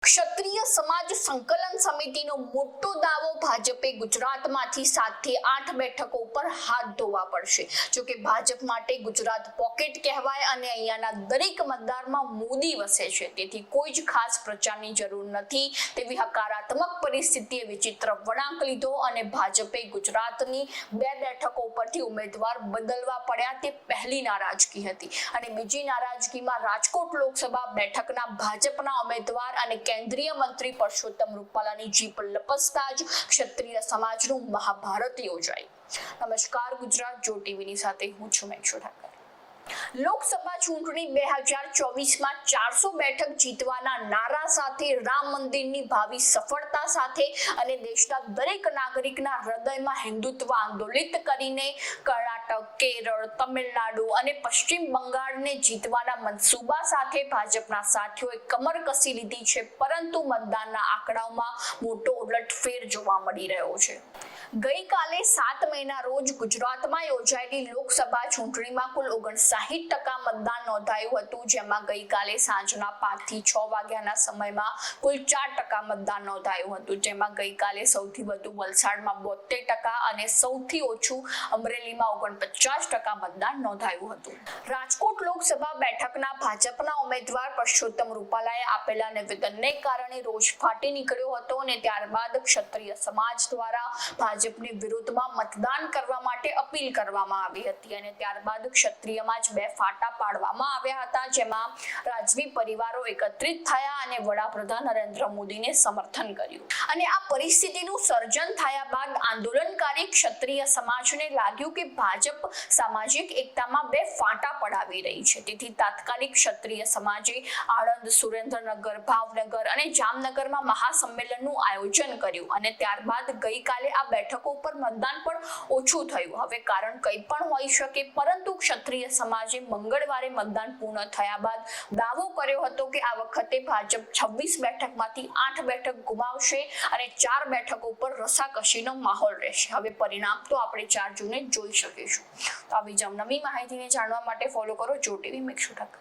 ક્ષત્રિય સમાજ સંકલન સમિતિનો મોટો દાવો ભાજપે ગુજરાતમાંથી 7 થી 8 બેઠકો ઉપર હાથ ધોવા પડશે। જો કે ભાજપ માટે ગુજરાત પોકેટ કહેવાય અને અહીંયાના દરેક મતદારમાં મોદી વસે છે, તેથી કોઈ જ ખાસ પ્રચારની જરૂર નથી તેવી હકારાત્મક પરિસ્થિતિએ વિચિત્ર વળાંક લીધો અને ભાજપે ગુજરાતની 2 બેઠકો ઉપરથી ઉમેદવાર બદલવા પડ્યા તે પહેલી નારાજગી હતી। અને બીજી નારાજગીમાં રાજકોટ લોકસભા બેઠકના ભાજપના ઉમેદવાર અને કેન્દ્રીય મંત્રી પરસોત્તમ રૂપાલાની જીપ લપસતા જ ક્ષત્રિય સમાજનું મહાભારત યોજાયું। નમસ્કાર, ગુજરાત જો ટીવીની સાથે હું છું મેક્ષુ ઠાકર। લોકસભા ચૂંટણી 2024માં 400 બેઠક જીતવાના નારા સાથે રામ મંદિરની ભાવિ સફળતા સાથે અને દેશના દરેક નાગરિકના હૃદયમાં હિન્દુત્વ આંદોલિત કરીને કર્ણાટક, કેરળ, તમિલનાડુ અને પશ્ચિમ બંગાળને જીતવાના મનસૂબા સાથે ભાજપના સાથીઓએ કમર કસી લીધી છે, પરંતુ મતદાનના આંકડાઓમાં મોટો ઉલટફેર જોવા મળી રહ્યો છે। ગઈકાલે 7 મેના રોજ ગુજરાતમાં યોજાયેલી લોકસભા ચૂંટણીમાં કુલ 59% મતદાન નોંધાયું હતું, જેમાં ગઈકાલે સાંજના 5 થી 6 વાગ્યાના સમયમાં કુલ 4% મતદાન નોંધાયું હતું, જેમાં ગઈકાલે સૌથી વધુ વલસાડમાં 72% અને સૌથી ઓછું અમરેલીમાં 49% મતદાન નોંધાયું હતું। રાજકોટ લોકસભા બેઠકના ભાજપના ઉમેદવાર પરસોત્તમ રૂપાલાએ આપેલા નિવેદનને કારણે રોષ ફાટી નીકળ્યો હતો અને ત્યારબાદ ક્ષત્રિય સમાજ દ્વારા ભાજપની વિરુદ્ધમાં મતદાન કરવા માટે અપીલ કરવામાં આવી હતી અને ત્યારબાદ ક્ષત્રિયમાં જ 2 ફાટા પાડવામાં આવ્યા હતા, જેમાં રાજવી પરિવારો એકત્રિત થયા અને વડાપ્રધાન નરેન્દ્ર મોદીને સમર્થન કર્યું। અને આ પરિસ્થિતિનું સર્જન થયા બાદ આંદોલનકારી ક્ષત્રિય સમાજને લાગ્યું કે ભાજપ સામાજિક એકતામાં 2 ફાટા પડાવી રહી છે, તેથી તાત્કાલિક ક્ષત્રિય સમાજે આણંદ, સુરેન્દ્રનગર, ભાવનગર અને જામનગરમાં મહાસંમેલનનું આયોજન કર્યું અને ત્યારબાદ ગઈકાલે આ બેઠકો ઉપર મતદાન પણ ઓછું થયું। હવે કારણ કંઈ પણ હોઈ શકે, પરંતુ ક્ષત્રિય સમાજે મંગળવારે મતદાન પૂર્ણ થયા બાદ દાવો કર્યો હતો કે આ વખતે ભાજપ 26 બેઠકમાંથી 8 બેઠક ગુમાવશે અને 4 બેઠકો પર રસાકસીનો માહોલ રહેશે। હવે પરિણામ તો આપણે 4 જૂને જોઈ શકીશું। તો આવી જ નવી માહિતીને જાણવા માટે ફોલો કરો જો ટીવી મેક્ષુ ઠાકર।